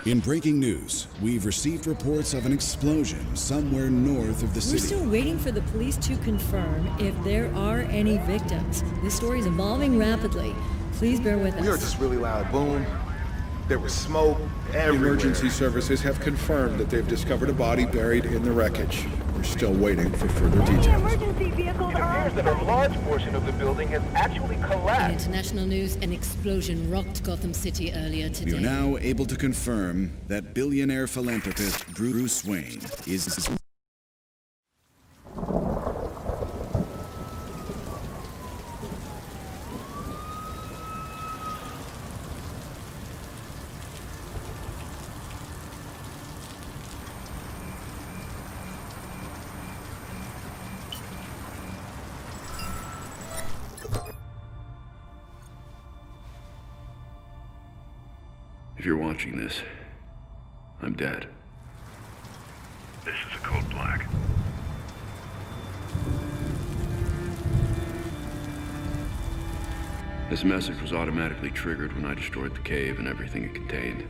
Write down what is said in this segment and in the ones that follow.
In breaking news, we've received reports of an explosion somewhere north of the city. We're still waiting for the police to confirm if there are any victims. This story is evolving rapidly. Please bear with us. We heard this really loud boom. There was smoke everywhere. Emergency services have confirmed that they've discovered a body buried in the wreckage. We're still waiting for further details. Emergency vehicles are on site. That a large portion of the building has actually In collapsed. international news, an explosion rocked Gotham City earlier today. We are now able to confirm that billionaire philanthropist Bruce Wayne is... If you're watching this, I'm dead. This is a code black. This message was automatically triggered when I destroyed the cave and everything it contained.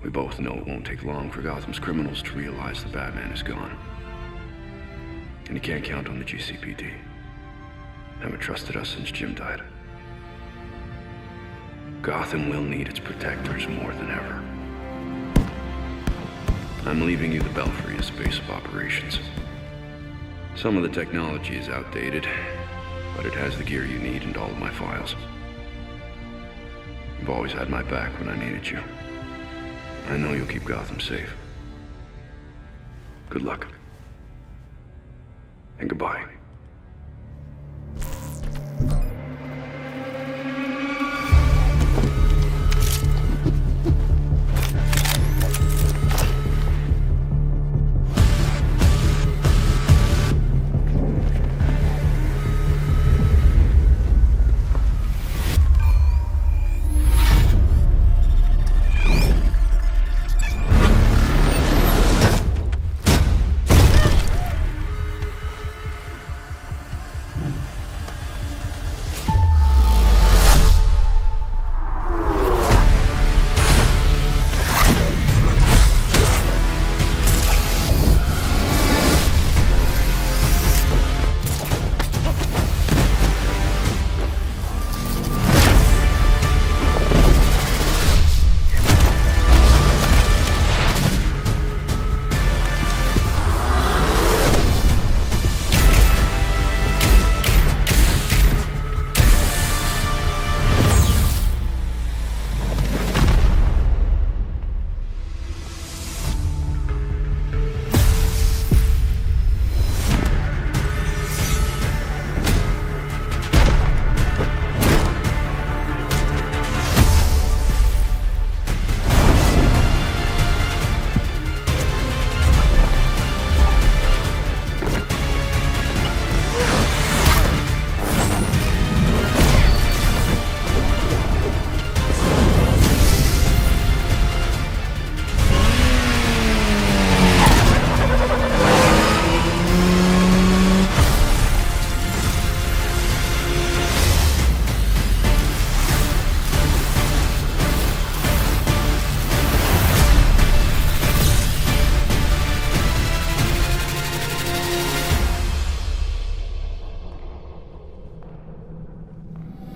We both know it won't take long for Gotham's criminals to realize the Batman is gone. And you can't count on the GCPD. Haven't trusted us since Jim died. Gotham will need its protectors more than ever. I'm leaving you the Belfry as base of operations. Some of the technology is outdated, but it has the gear you need and all of my files. You've always had my back when I needed you. I know you'll keep Gotham safe. Good luck. And goodbye.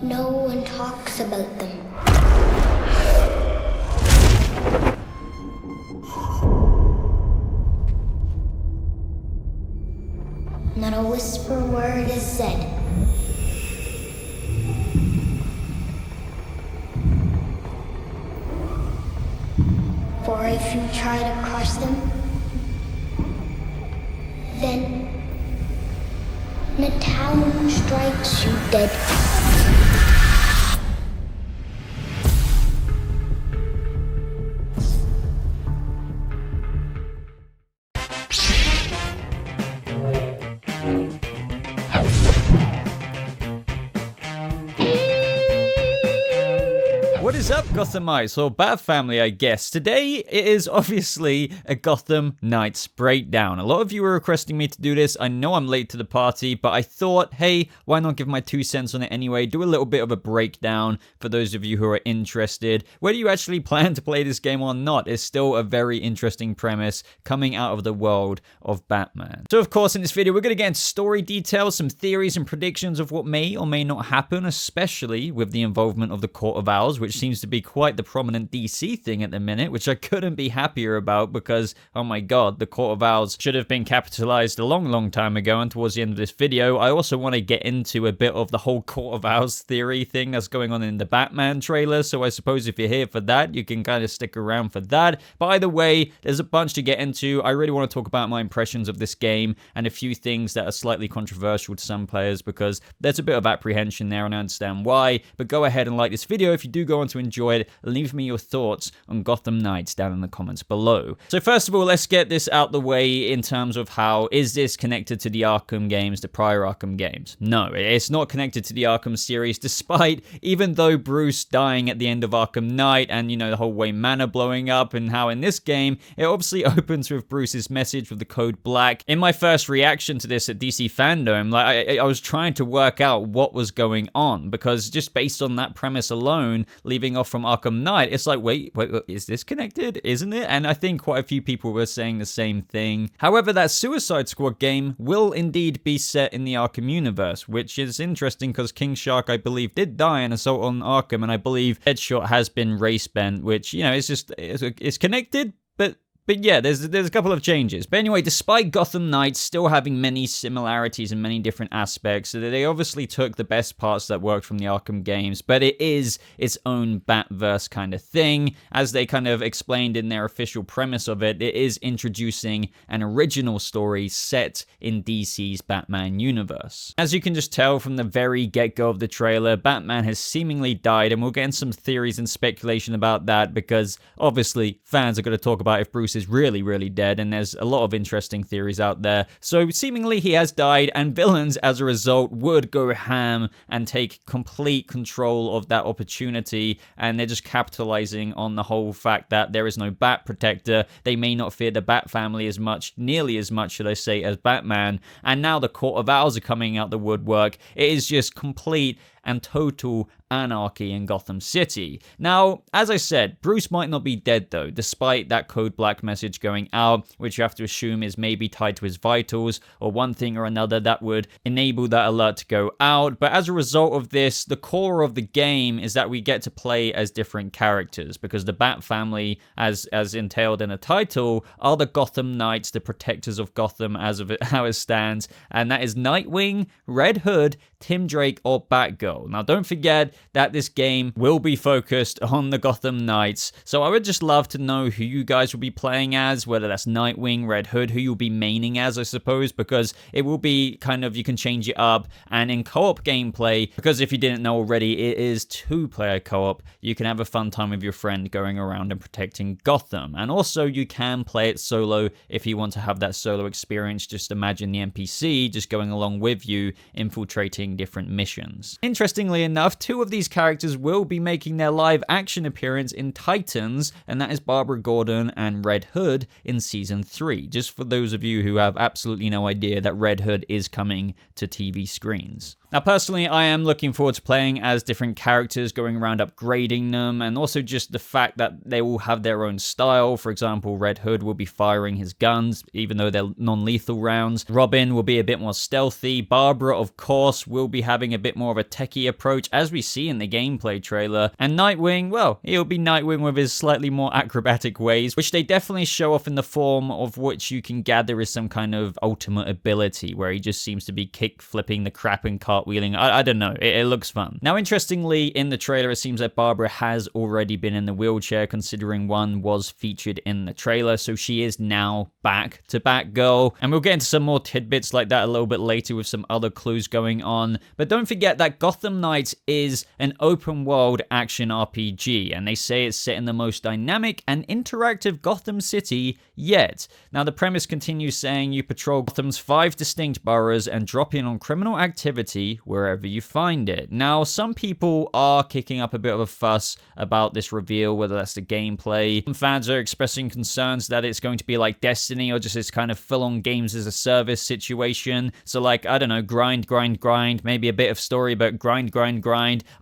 No one talks about them. Not a whisper word is said. For if you try to crush them, then the town strikes you dead. is up, Gotham Knights, or Bat Family, I guess. Today, it is obviously a Gotham Knights breakdown. A lot of you were requesting me to do this. I know I'm late to the party, but I thought, hey, why not give my 2 cents on it anyway? Do a little bit of a breakdown for those of you who are interested. Whether you actually plan to play this game or not is still a very interesting premise coming out of the world of Batman. So, of course, in this video, we're going to get into story details, some theories and predictions of what may or may not happen, especially with the involvement of the Court of Owls, which seems to be quite the prominent DC thing at the minute, which I couldn't be happier about because, oh my god, the Court of Owls should have been capitalized a long time ago. And towards the end of this video, I also want to get into a bit of the whole Court of Owls theory thing that's going on in the Batman trailer. So I suppose if you're here for that, you can kind of stick around for that. By the way, there's a bunch to get into. I really want to talk about my impressions of this game and a few things that are slightly controversial to some players because there's a bit of apprehension there and I understand why. But go ahead and like this video if you do go on to enjoy it. Leave me your thoughts on Gotham Knights down in the comments below. So first of all, let's get this out the way in terms of how is this connected to the Arkham games, the prior Arkham games? No, it's not connected to the Arkham series, despite even though Bruce dying at the end of Arkham Knight and, you know, the whole Wayne Manor blowing up and how in this game, it obviously opens with Bruce's message with the code black. In my first reaction to this at DC FanDome, like I was trying to work out what was going on because just based on that premise alone, leaving off from Arkham Knight, it's like, wait, is this connected? Isn't it? And I think quite a few people were saying the same thing. However, that Suicide Squad game will indeed be set in the Arkham universe, which is interesting because King Shark, I believe, did die in Assault on Arkham, and I believe Deadshot has been race bent, which, you know, it's connected, but yeah, there's a couple of changes. But anyway, despite Gotham Knights still having many similarities and many different aspects, they obviously took the best parts that worked from the Arkham games, but it is its own Batverse kind of thing. As they kind of explained in their official premise of it, it is introducing an original story set in DC's Batman universe. As you can just tell from the very get-go of the trailer, Batman has seemingly died, and we'll get into some theories and speculation about that because obviously fans are going to talk about if Bruce is really dead, and there's a lot of interesting theories out there. So seemingly he has died, and villains as a result would go ham and take complete control of that opportunity, and they're just capitalizing on the whole fact that there is no Bat Protector. They may not fear the Bat family as much, nearly as much, should I say, as Batman, and now the Court of Owls are coming out the woodwork. It is just complete and total anarchy in Gotham City. Now, as I said, Bruce might not be dead though, despite that code black message going out, which you have to assume is maybe tied to his vitals or one thing or another that would enable that alert to go out. But as a result of this, the core of the game is that we get to play as different characters because the Bat family, as entailed in the title, are the Gotham Knights, the protectors of Gotham as of how it stands, and that is Nightwing, Red Hood, Tim Drake, or Batgirl. Now, don't forget that this game will be focused on the Gotham Knights, so I would just love to know who you guys will be playing as, whether that's Nightwing, Red Hood, who you'll be maining as, I suppose, because it will be kind of, you can change it up, and in co-op gameplay, because if you didn't know already, it is 2-player co-op, you can have a fun time with your friend going around and protecting Gotham, and also you can play it solo if you want to have that solo experience. Just imagine the NPC just going along with you, infiltrating different missions. Interestingly enough, 2 of these characters will be making their live action appearance in Titans, and that is Barbara Gordon and Red Hood in Season 3, just for those of you who have absolutely no idea that Red Hood is coming to TV screens. Now, personally, I am looking forward to playing as different characters, going around upgrading them, and also just the fact that they will have their own style. For example, Red Hood will be firing his guns, even though they're non-lethal rounds. Robin will be a bit more stealthy. Barbara, of course, will be having a bit more of a techie approach, as we see in the gameplay trailer. And Nightwing, well, he'll be Nightwing with his slightly more acrobatic ways, which they definitely show off in the form of which you can gather is some kind of ultimate ability, where he just seems to be kick-flipping the crap and cartwheeling. I don't know. It looks fun. Now, interestingly, in the trailer, it seems that Barbara has already been in the wheelchair, considering one was featured in the trailer, so she is now back to Batgirl. And we'll get into some more tidbits like that a little bit later with some other clues going on. But don't forget that Gotham Gotham Knights is an open world action RPG, and they say it's set in the most dynamic and interactive Gotham City yet. Now, the premise continues saying you patrol Gotham's 5 distinct boroughs and drop in on criminal activity wherever you find it. Now, some people are kicking up a bit of a fuss about this reveal, whether that's the gameplay. Some fans are expressing concerns that it's going to be like Destiny or just this kind of full-on games as a service situation. So like, I don't know, grind, maybe a bit of story, but grind.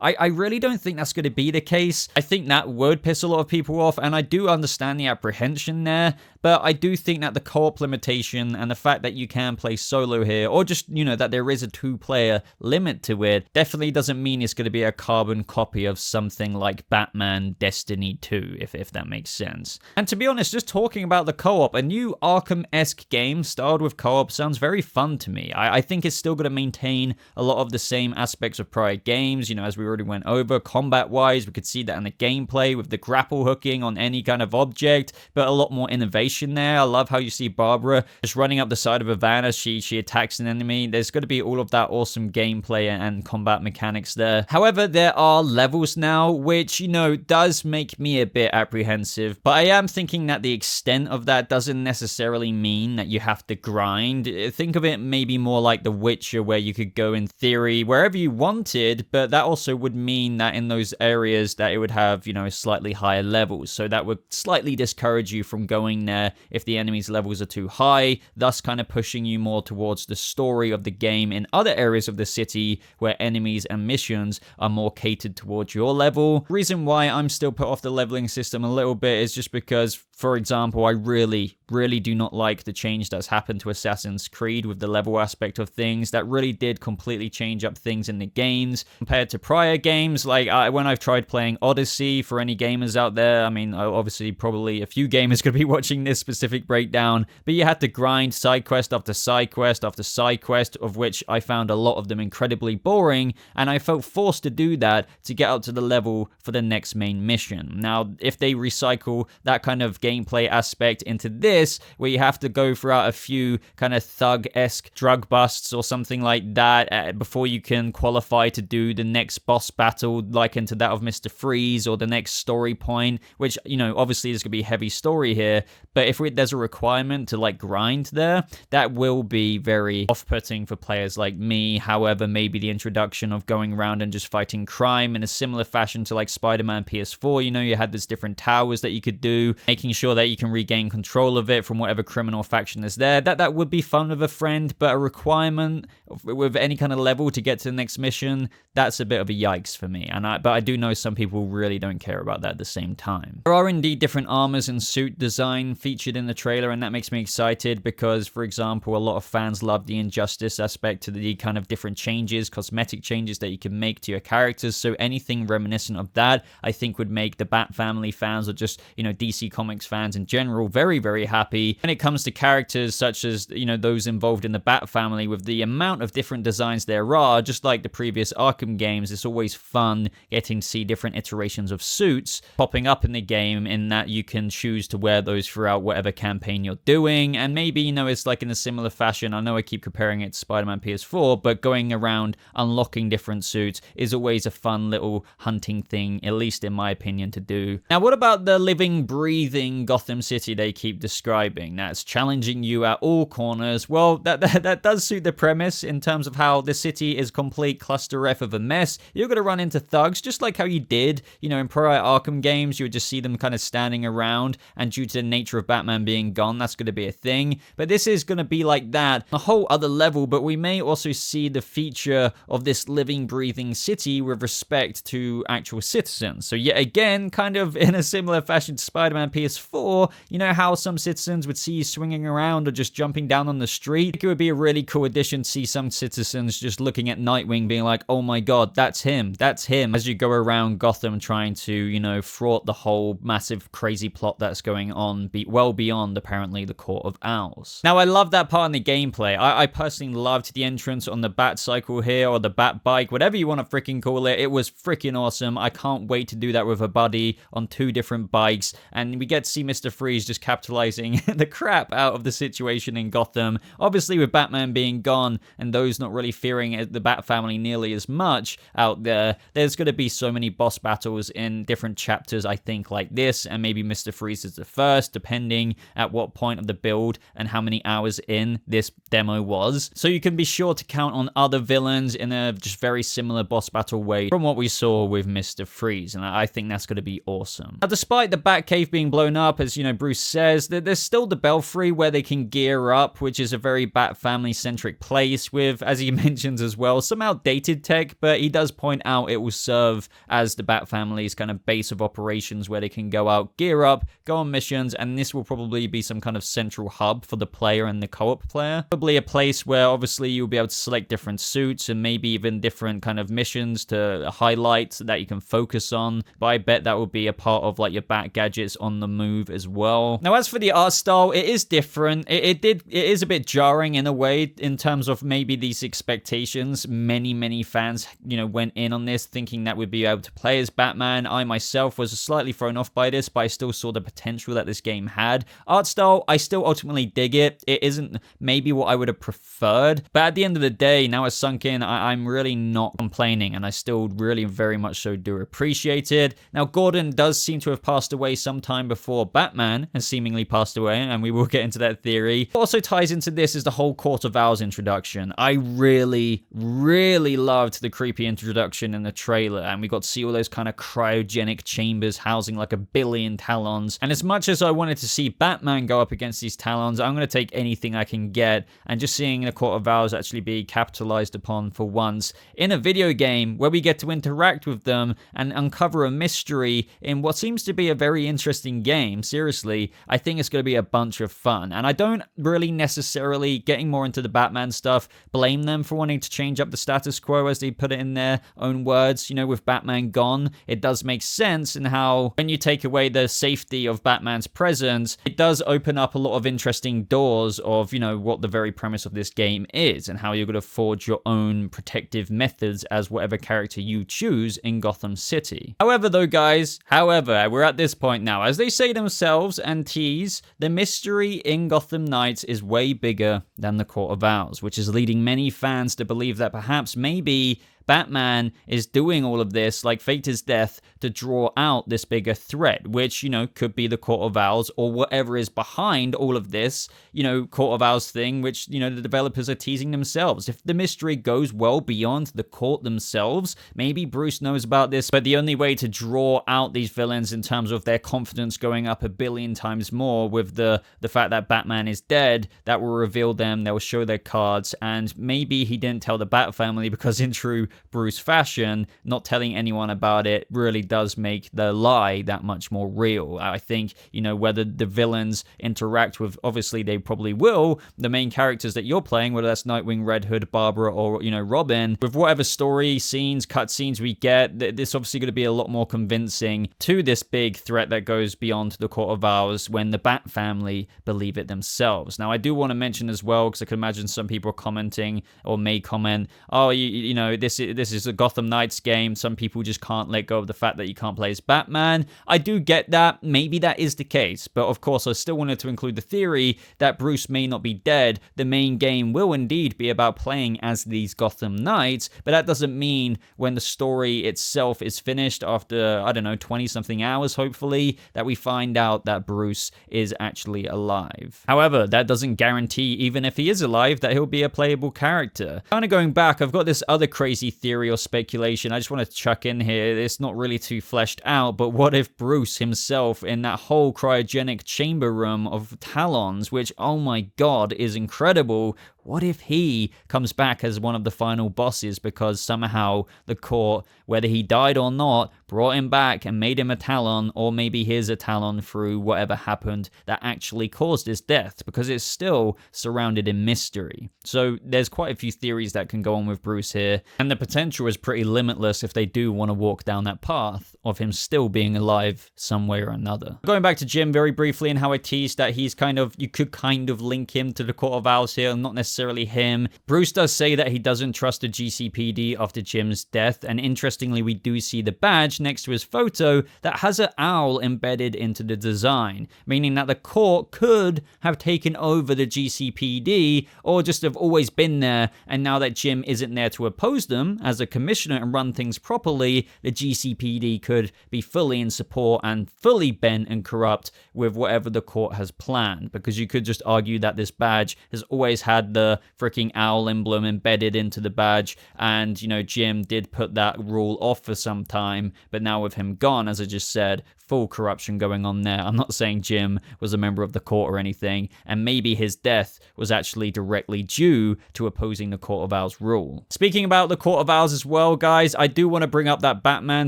I really don't think that's going to be the case. I think that would piss a lot of people off, and I do understand the apprehension there, but I do think that the co-op limitation and the fact that you can play solo here, or just, you know, that there is a 2-player limit to it, definitely doesn't mean it's going to be a carbon copy of something like Batman Destiny 2, if that makes sense. And to be honest, just talking about the co-op, a new Arkham-esque game starred with co-op sounds very fun to me. I think it's still going to maintain a lot of the same aspects of prior games, you know, as we already went over. Combat-wise, we could see that in the gameplay with the grapple hooking on any kind of object, but a lot more innovation there. I love how you see Barbara just running up the side of a van as she attacks an enemy. There's going to be all of that awesome gameplay and combat mechanics there. However, there are levels now, which, you know, does make me a bit apprehensive, but I am thinking that the extent of that doesn't necessarily mean that you have to grind. Think of it maybe more like The Witcher, where you could go in theory wherever you wanted, but that also would mean that in those areas that it would have, you know, slightly higher levels. So that would slightly discourage you from going there if the enemy's levels are too high, thus kind of pushing you more towards the story of the game in other areas of the city where enemies and missions are more catered towards your level. The reason why I'm still put off the leveling system a little bit is just because, for example, I really do not like the change that's happened to Assassin's Creed with the level aspect of things. That really did completely change up things in the games compared to prior games. Like when I've tried playing Odyssey, for any gamers out there, I mean, obviously probably a few gamers could be watching this specific breakdown, but you had to grind side quest after side quest after side quest, of which I found a lot of them incredibly boring, and I felt forced to do that to get up to the level for the next main mission. Now, if they recycle that kind of gameplay aspect into this, where you have to go throughout a few kind of thug-esque drug busts or something like that before you can qualify to do the next boss battle, like into that of Mr. Freeze, or the next story point, which, you know, obviously there's going to be heavy story here, but if there's a requirement to like grind there, that will be very off-putting for players like me. However, maybe the introduction of going around and just fighting crime in a similar fashion to like Spider-Man PS4, you know, you had these different towers that you could do, making sure that you can regain control of it from whatever criminal faction is there. That would be fun with a friend, but a requirement with any kind of level to get to the next mission, that's a bit of a yikes for me. But I do know some people really don't care about that at the same time. There are indeed different armors and suit design featured in the trailer, and that makes me excited because, for example, a lot of fans love the Injustice aspect to the kind of different changes, cosmetic changes that you can make to your characters. So anything reminiscent of that, I think, would make the Bat Family fans, or just, you know, DC Comics fans in general, very happy. When it comes to characters such as, you know, those involved in the Bat Family, with the amount of different designs there are, just like the previous Arkham games, it's always fun getting to see different iterations of suits popping up in the game, in that you can choose to wear those throughout whatever campaign you're doing. And maybe, you know, it's like in a similar fashion, I know I keep comparing it to Spider-Man PS4, but going around unlocking different suits is always a fun little hunting thing, at least in my opinion, to do. Now, what about the living, breathing Gotham City they keep describing? That's challenging you at all corners. Well, that does suit the premise in terms of how the city is complete cluster F of a mess. You're going to run into thugs, just like how you did, you know, in prior Arkham games. You would just see them kind of standing around, and due to the nature of Batman being gone, that's going to be a thing. But this is going to be like that, a whole other level, but we may also see the feature of this living, breathing city with respect to actual citizens. So yet again, kind of in a similar fashion to Spider-Man PS4, you know how some citizens would see you swinging around or just jumping down on the street? It would be a really cool addition to see some citizens just looking at Nightwing being like, oh my god, that's him, as you go around Gotham trying to, you know, thwart the whole massive crazy plot that's going on well beyond, apparently, the Court of Owls. Now, I love that part in the gameplay. I personally loved the entrance on the Bat Cycle here, or the Bat Bike, whatever you want to freaking call it. It was freaking awesome. I can't wait to do that with a buddy on 2 different bikes, and we get to see Mr. Freeze just capitalizing the crap out of the situation in Gotham. Obviously, with Batman being gone and those not really fearing the Bat family nearly as much out there, there's going to be so many boss battles in different chapters, I think, like this, and maybe Mr. Freeze is the first, depending at what point of the build and how many hours in this demo was. So you can be sure to count on other villains in a just very similar boss battle way from what we saw with Mr. Freeze, and I think that's going to be awesome. Now, despite the Batcave being blown up, as you know, Bruce says, that there's still the Belfry where they can gear up, which is a very Bat family-centric place with, as he mentions as well, some outdated tech, but he does point out it will serve as the Bat family's kind of base of operations where they can go out, gear up, go on missions, and this will probably be some kind of central hub for the player and the co-op player. Probably a place where obviously you'll be able to select different suits and maybe even different kind of missions to highlight that you can focus on, but I bet that will be a part of like your Bat gadgets on the move as well. Now, as for the art style, it is different. It is a bit jarring in a way in terms of maybe these expectations. Many fans, you know, went in on this thinking that we'd be able to play as Batman. I myself was slightly thrown off by this, but I still saw the potential that this game had. Art style, I still ultimately dig it. It isn't maybe what I would have preferred, but at the end of the day, now it's sunk in, I'm really not complaining, and I still really very much so do appreciate it. Now, Gordon does seem to have passed away sometime before Batman has seemingly passed away, and we will get into that theory. What also ties into this is the whole Court of Owls introduction. I really loved the creepy introduction in the trailer, and we got to see all those kind of cryogenic chambers housing like 1 billion Talons. And as much as I wanted to see Batman go up against these Talons, I'm going to take anything I can get, and just seeing the Court of Owls actually be capitalized upon for once in a video game where we get to interact with them and uncover a mystery in what seems to be a very interesting game. Seriously, I think it's going to be a bunch of fun, and I don't really necessarily, getting more into the Batman stuff, blame them for wanting to change up the status quo, as they put it in their own words. You know, with Batman gone, it does make sense in how when you take away the safety of Batman's presence, it does open up a lot of interesting doors of, you know, what the very premise of this game is and how you're going to forge your own protective methods as whatever character you choose in Gotham City. However, though, guys, we're at this point now. As they say themselves and tease, the mystery in Gotham Knights is way bigger than the Court of Owls, which is leading many fans to believe that perhaps maybe Batman is doing all of this, like fate is death, to draw out this bigger threat, which, you know, could be the Court of Owls or whatever is behind all of this, you know, Court of Owls thing, which, you know, the developers are teasing themselves. If the mystery goes well beyond the court themselves, maybe Bruce knows about this, but the only way to draw out these villains in terms of their confidence going up 1 billion times more with the fact that Batman is dead, that will reveal them, they'll show their cards, and maybe he didn't tell the Bat family because in true Bruce fashion, not telling anyone about it really does make the lie that much more real. I think, you know, whether the villains interact with, obviously they probably will, the main characters that you're playing, whether that's Nightwing, Red Hood, Barbara, or, you know, Robin, with whatever story scenes, cutscenes we get, this obviously going to be a lot more convincing to this big threat that goes beyond the Court of Owls when the Bat family believe it themselves. Now, I do want to mention as well, because I can imagine some people are commenting or may comment, oh, you know, this is a Gotham Knights game. Some people just can't let go of the fact that you can't play as Batman. I do get that. Maybe that is the case. But of course, I still wanted to include the theory that Bruce may not be dead. The main game will indeed be about playing as these Gotham Knights. But that doesn't mean when the story itself is finished after, I don't know, 20-something hours, hopefully, that we find out that Bruce is actually alive. However, that doesn't guarantee, even if he is alive, that he'll be a playable character. Kind of going back, I've got this other crazy theory or speculation I just want to chuck in here. It's not really too fleshed out, but what if Bruce himself in that whole cryogenic chamber room of Talons, which, oh my god, is incredible. What if he comes back as one of the final bosses because somehow the court, whether he died or not, brought him back and made him a Talon, or maybe he's a Talon through whatever happened that actually caused his death, because it's still surrounded in mystery. So there's quite a few theories that can go on with Bruce here, and the potential is pretty limitless if they do want to walk down that path of him still being alive some way or another. Going back to Jim very briefly and how I teased that he's you could kind of link him to the Court of Owls here, not necessarily him. Bruce does say that he doesn't trust the GCPD after Jim's death, and interestingly we do see the badge next to his photo that has an owl embedded into the design, meaning that the court could have taken over the GCPD or just have always been there, and now that Jim isn't there to oppose them as a commissioner and run things properly, the GCPD could be fully in support and fully bent and corrupt with whatever the court has planned, because you could just argue that this badge has always had the freaking owl emblem embedded into the badge, and Jim did put that rule off for some time, but now with him gone, as I just said, full corruption going on there. I'm not saying Jim was a member of the court or anything, and maybe his death was actually directly due to opposing the Court of Owls rule. Speaking about the Court of Owls as well, guys, I do want to bring up that Batman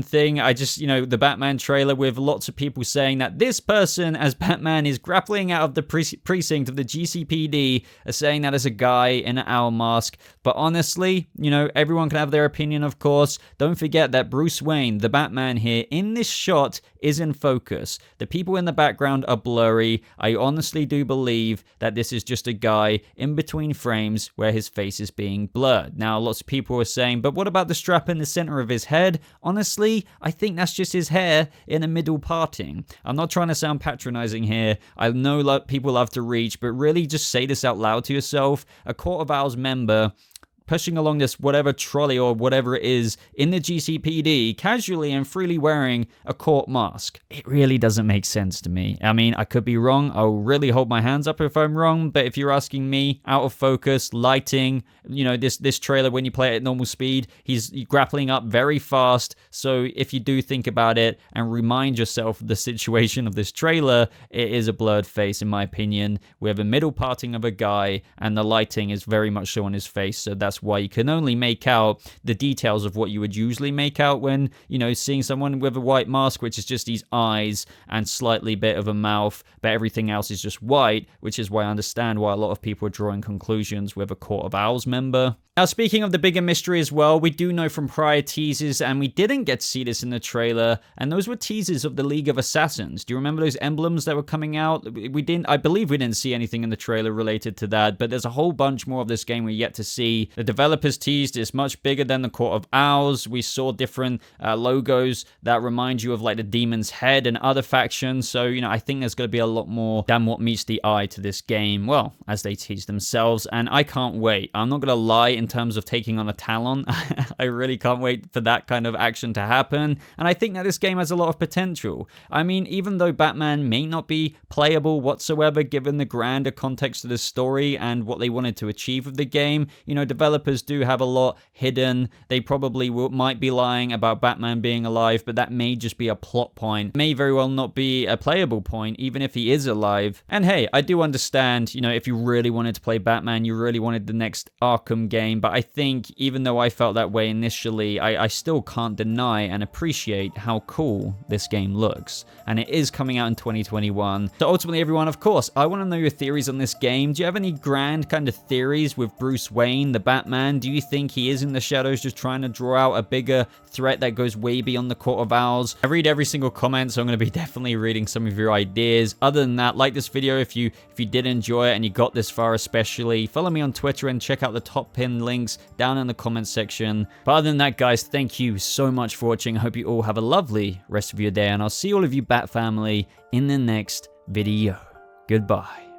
thing. I just, the Batman trailer with lots of people saying that this person as Batman is grappling out of the precinct of the GCPD, are saying that as a guy in an owl mask. But honestly, everyone can have their opinion, of course. Don't forget that Bruce Wayne, the Batman here, in this shot is in focus. The people in the background are blurry. I honestly do believe that this is just a guy in between frames where his face is being blurred. Now, lots of people are saying, but what about the strap in the center of his head? Honestly, I think that's just his hair in a middle parting. I'm not trying to sound patronizing here. I know people love to reach, but really just say this out loud to yourself. A Court of Owls member pushing along this whatever trolley or whatever it is in the GCPD, casually and freely wearing a court mask. It really doesn't make sense to me. I mean, I could be wrong. I'll really hold my hands up if I'm wrong, but if you're asking me, out of focus, lighting, this trailer, when you play it at normal speed, he's grappling up very fast. So if you do think about it and remind yourself of the situation of this trailer, it is a blurred face, in my opinion, with a middle parting of a guy, and the lighting is very much so on his face. So that's why you can only make out the details of what you would usually make out when, seeing someone with a white mask, which is just these eyes and slightly bit of a mouth, but everything else is just white, which is why I understand why a lot of people are drawing conclusions with a Court of Owls member. Now, speaking of the bigger mystery as well, we do know from prior teasers, and we didn't get to see this in the trailer, and those were teasers of the League of Assassins. Do you remember those emblems that were coming out? I believe we didn't see anything in the trailer related to that, but there's a whole bunch more of this game we're yet to see. The developers teased it's much bigger than the Court of Owls. We saw different logos that remind you of like the Demon's Head and other factions, so, I think there's going to be a lot more than what meets the eye to this game, well, as they tease themselves, and I can't wait. I'm not going to lie, in terms of taking on a Talon, I really can't wait for that kind of action to happen, and I think that this game has a lot of potential. I mean, even though Batman may not be playable whatsoever given the grander context of the story and what they wanted to achieve with the game, developers do have a lot hidden. They probably might be lying about Batman being alive, but that may just be a plot point. It may very well not be a playable point, even if he is alive. And hey, I do understand, if you really wanted to play Batman, you really wanted the next Arkham game, but I think even though I felt that way initially, I still can't deny and appreciate how cool this game looks. And it is coming out in 2021. So ultimately, everyone, of course, I want to know your theories on this game. Do you have any grand kind of theories with Bruce Wayne, the Batman? Do you think he is in the shadows just trying to draw out a bigger threat that goes way beyond the Court of Owls? I read every single comment, so I'm going to be definitely reading some of your ideas. Other than that, like this video if you did enjoy it and you got this far especially. Follow me on Twitter and check out the top pinned links down in the comments section. But other than that, guys, thank you so much for watching. I hope you all have a lovely rest of your day, and I'll see all of you Bat family in the next video. Goodbye.